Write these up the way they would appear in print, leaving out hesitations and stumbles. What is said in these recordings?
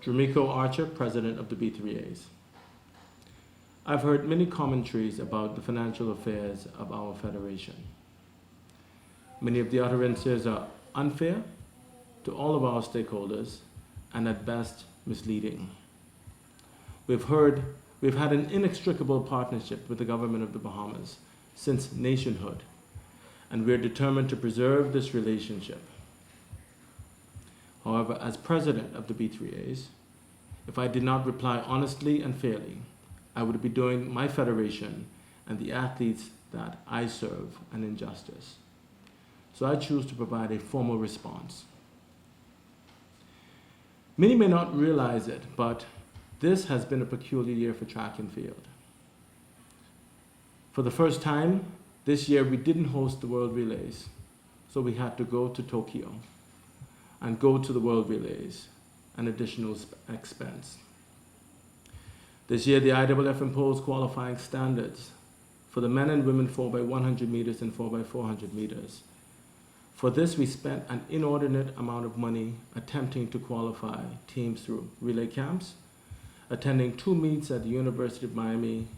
Drumeco Archer, President of the B3As. I've heard many commentaries about the financial affairs of our federation. Many of the utterances are unfair to all of our stakeholders and at best misleading. We've had an inextricable partnership with the government of the Bahamas since nationhood, and we're determined to preserve this relationship. However, as president of the B3As, if I did not reply honestly and fairly, I would be doing my federation and the athletes that I serve an injustice. So I choose to provide a formal response. Many may not realize it, but this has been a peculiar year for track and field. For the first time this year, we didn't host the World Relays, so we had to go to Tokyo and go to the World Relays, an additional expense. This year, the IAAF imposed qualifying standards for the men and women 4x100 meters and 4x400 meters. For this, we spent an inordinate amount of money attempting to qualify teams through relay camps, attending 2 meets at the University of Miami,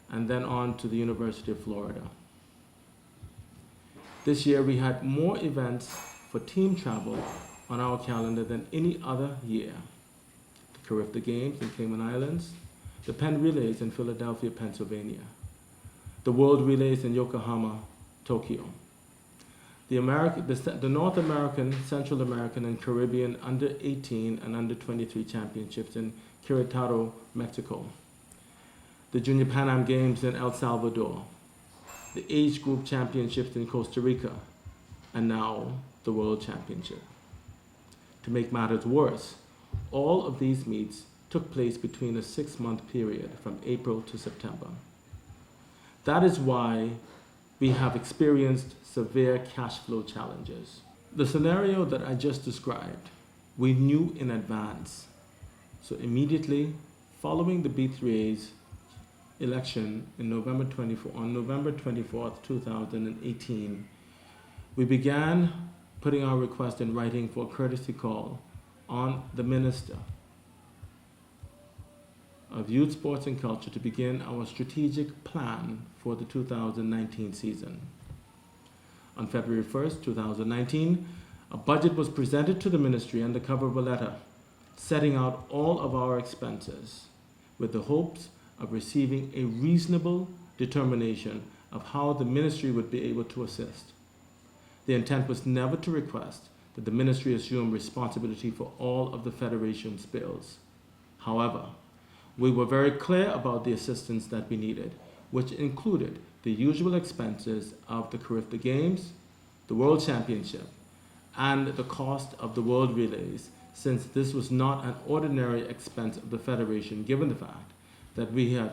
and then on to the University of Florida. This year, we had more events for team travel on our calendar than any other year. The Caribbean Games in Cayman Islands, the Penn Relays in Philadelphia, Pennsylvania, the World Relays in Yokohama, Tokyo, the North American, Central American, and Caribbean under 18 and under 23 championships in Querétaro, Mexico, the Junior Pan Am Games in El Salvador, the Age Group Championships in Costa Rica, and now the World Championship. To make matters worse, all of these meets took place between a 6-month period from April to September. That is why we have experienced severe cash flow challenges. The scenario that I just described, we knew in advance. So immediately following the B3A's election on November 24th, 2018, we began putting our request in writing for a courtesy call on the Minister of Youth, Sports and Culture to begin our strategic plan for the 2019 season. On February 1st, 2019, a budget was presented to the ministry and the cover of a letter setting out all of our expenses with the hopes of receiving a reasonable determination of how the ministry would be able to assist. The intent was never to request that the ministry assume responsibility for all of the federation's bills. However, we were very clear about the assistance that we needed, which included the usual expenses of the Caribbean Games, the World Championship, and the cost of the World Relays, since this was not an ordinary expense of the federation, given the fact that we had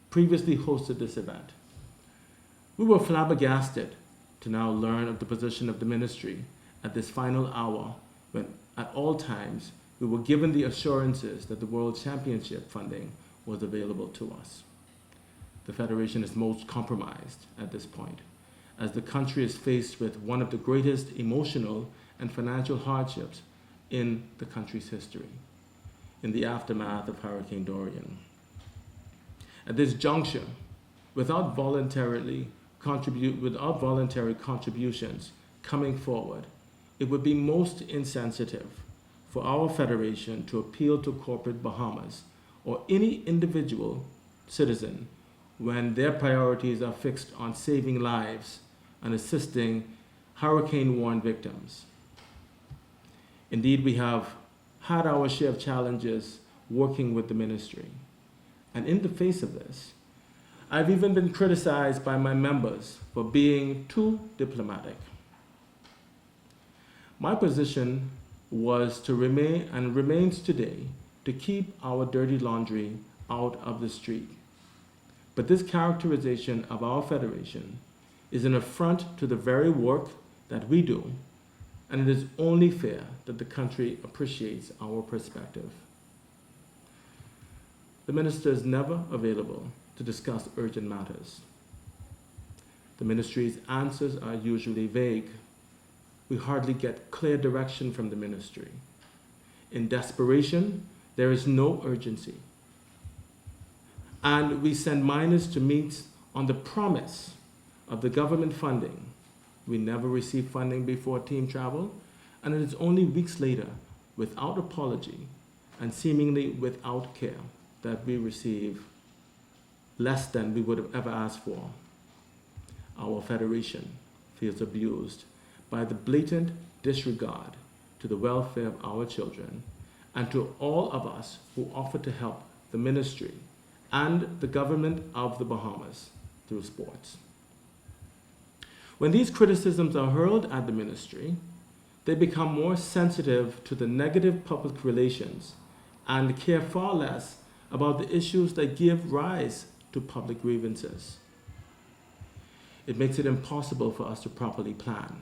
previously hosted this event. We were flabbergasted to now learn of the position of the ministry at this final hour, when at all times we were given the assurances that the World Championship funding was available to us. The federation is most compromised at this point, as the country is faced with one of the greatest emotional and financial hardships in the country's history, in the aftermath of Hurricane Dorian. At this juncture, without voluntary contributions coming forward, it would be most insensitive for our federation to appeal to corporate Bahamas or any individual citizen when their priorities are fixed on saving lives and assisting hurricane-worn victims. Indeed, we have had our share of challenges working with the ministry. And in the face of this, I've even been criticized by my members for being too diplomatic. My position was to remain, and remains today, to keep our dirty laundry out of the street. But this characterization of our federation is an affront to the very work that we do, and it is only fair that the country appreciates our perspective. The minister is never available to discuss urgent matters. The ministry's answers are usually vague. We hardly get clear direction from the ministry. In desperation, There is no urgency. And we send minors to meets on the promise of the government funding. We never receive funding before team travel, and it is only weeks later, without apology and seemingly without care, that we receive less than we would have ever asked for. Our federation feels abused by the blatant disregard to the welfare of our children and to all of us who offer to help the ministry and the government of the Bahamas through sports. When these criticisms are hurled at the ministry, they become more sensitive to the negative public relations and care far less about the issues that give rise to public grievances. It makes it impossible for us to properly plan.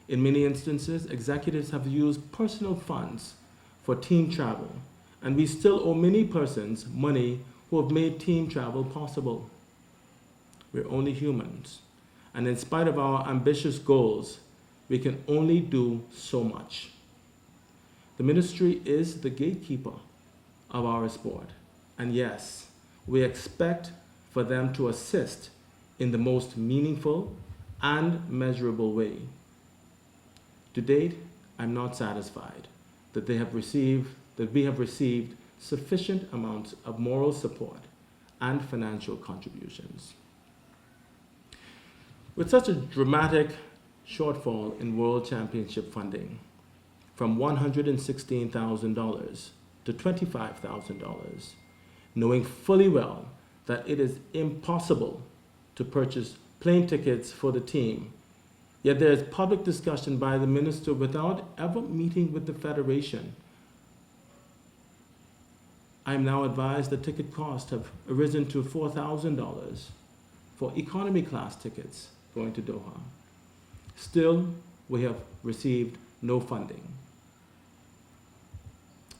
In many instances, executives have used personal funds for team travel, and we still owe many persons money who have made team travel possible. We're only humans, and in spite of our ambitious goals, we can only do so much. The ministry is the gatekeeper of our sport, and yes, we expect for them to assist in the most meaningful and measurable way. To date, I'm not satisfied that we have received sufficient amounts of moral support and financial contributions. With such a dramatic shortfall in World Championship funding, from $116,000 to $25,000, knowing fully well that it is impossible to purchase plane tickets for the team, yet there is public discussion by the minister without ever meeting with the federation. I am now advised that ticket costs have arisen to $4,000 for economy class tickets going to Doha. Still, we have received no funding.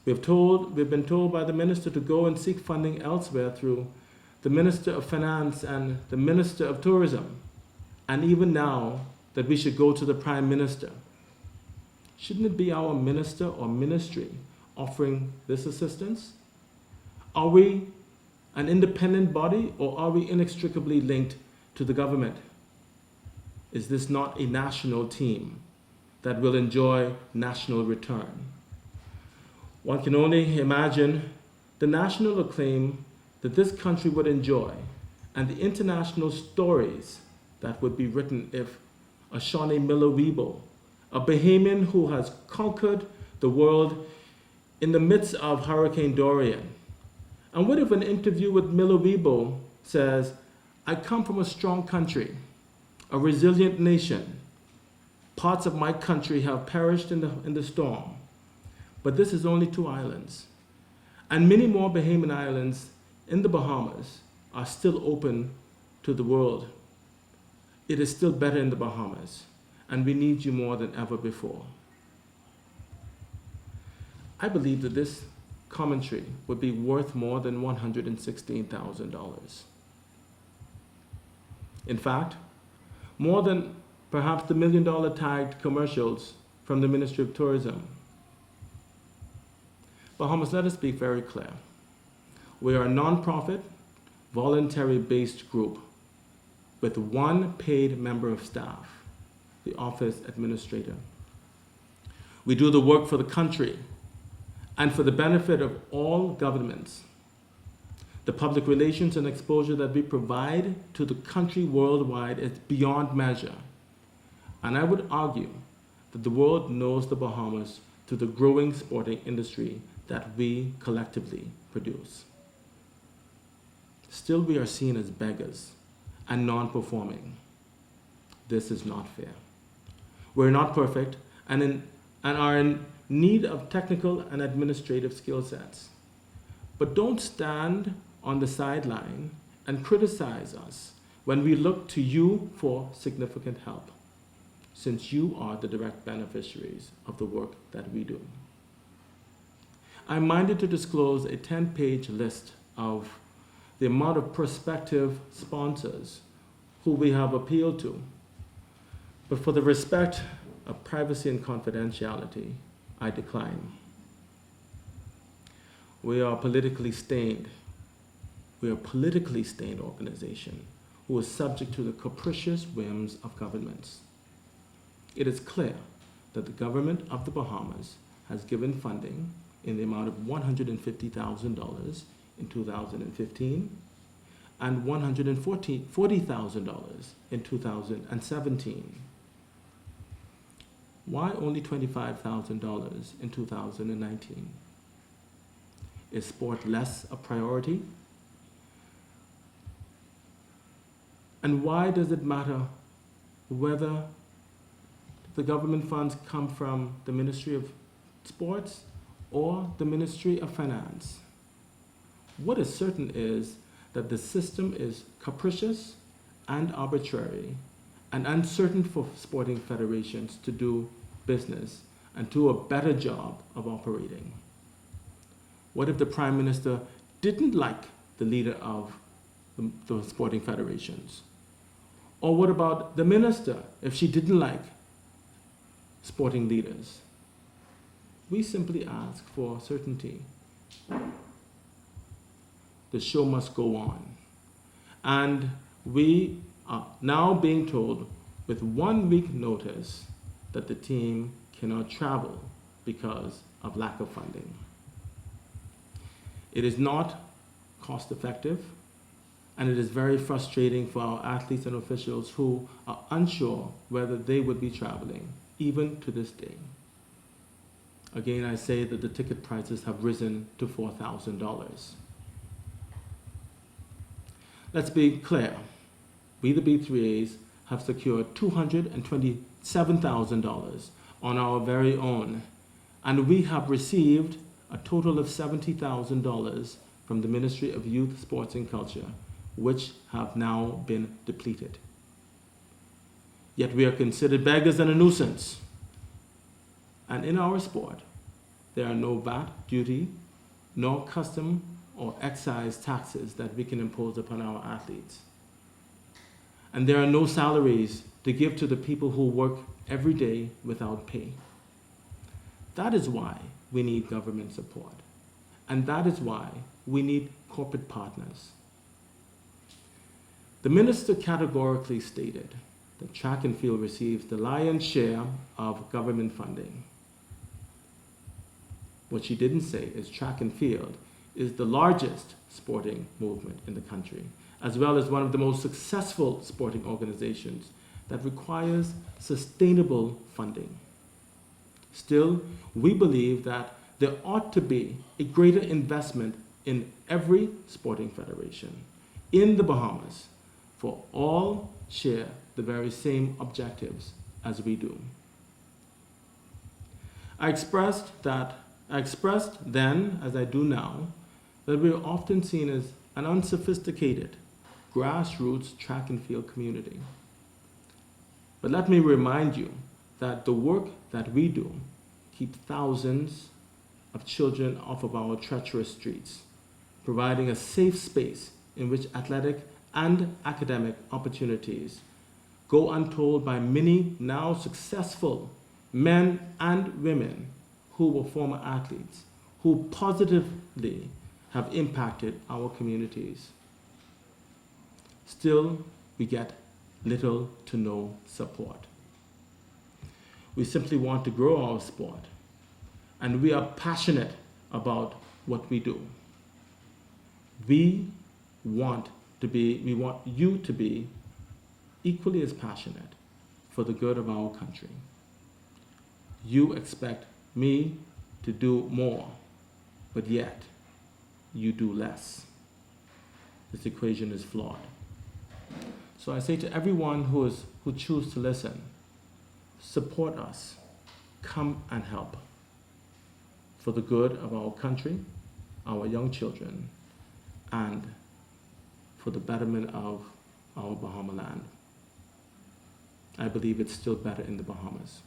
We've been told by the minister to go and seek funding elsewhere through the Minister of Finance and the Minister of Tourism, and even now that we should go to the Prime Minister. Shouldn't it be our minister or ministry offering this assistance? Are we an independent body, or are we inextricably linked to the government? Is this not a national team that will enjoy national return? One can only imagine the national acclaim that this country would enjoy and the international stories that would be written if a Shawnee Miller-Weeble, a Bahamian who has conquered the world in the midst of Hurricane Dorian. And what if an interview with Miller-Weeble says, I come from a strong country, a resilient nation. Parts of my country have perished in the storm, but this is only 2 islands. And many more Bahamian islands in the Bahamas are still open to the world. It is still better in the Bahamas, and we need you more than ever before. I believe that this commentary would be worth more than $116,000. In fact, more than perhaps the $1 million tagged commercials from the Ministry of Tourism. Bahamas, let us be very clear. We are a non-profit, voluntary-based group with 1 paid member of staff, the office administrator. We do the work for the country and for the benefit of all governments. The public relations and exposure that we provide to the country worldwide is beyond measure. And I would argue that the world knows the Bahamas through the growing sporting industry that we collectively produce. Still, we are seen as beggars and non-performing. This is not fair. We're not perfect and are in need of technical and administrative skill sets. But don't stand on the sideline and criticize us when we look to you for significant help, since you are the direct beneficiaries of the work that we do. I'm minded to disclose a 10-page list of the amount of prospective sponsors who we have appealed to. But for the respect of privacy and confidentiality, I decline. We are a politically stained. We are a politically stained organization who is subject to the capricious whims of governments. It is clear that the government of the Bahamas has given funding in the amount of $150,000 in 2015 and $140,000 in 2017. Why only $25,000 in 2019? Is sport less a priority? And why does it matter whether the government funds come from the Ministry of Sports or the Ministry of Finance? What is certain is that the system is capricious and arbitrary and uncertain for sporting federations to do business and do a better job of operating. What if the Prime Minister didn't like the leader of the sporting federations? Or what about the minister if she didn't like sporting leaders? We simply ask for certainty. The show must go on. And we are now being told with 1 week notice that the team cannot travel because of lack of funding. It is not cost effective, and it is very frustrating for our athletes and officials who are unsure whether they would be traveling, even to this day. Again, I say that the ticket prices have risen to $4,000. Let's be clear. We, the B3As, have secured $227,000 on our very own, and we have received a total of $70,000 from the Ministry of Youth, Sports and Culture, which have now been depleted. Yet we are considered beggars and a nuisance. And in our sport, there are no VAT duty, nor custom or excise taxes that we can impose upon our athletes. And there are no salaries to give to the people who work every day without pay. That is why we need government support. And that is why we need corporate partners. The minister categorically stated that track and field receives the lion's share of government funding. What she didn't say is track and field is the largest sporting movement in the country, as well as one of the most successful sporting organizations that requires sustainable funding. Still, we believe that there ought to be a greater investment in every sporting federation in the Bahamas, for all share the very same objectives as we do. I expressed then, as I do now, that we are often seen as an unsophisticated, grassroots track and field community. But let me remind you that the work that we do keeps thousands of children off of our treacherous streets, providing a safe space in which athletic and academic opportunities go untold by many now successful men and women who were former athletes, who positively have impacted our communities. Still, we get little to no support. We simply want to grow our sport, and we are passionate about what we do. We want you to be equally as passionate for the good of our country. You expect me to do more, but yet you do less. This equation is flawed. So I say to everyone who choose to listen, support us, come and help for the good of our country, our young children, and for the betterment of our Bahama land. I believe it's still better in the Bahamas.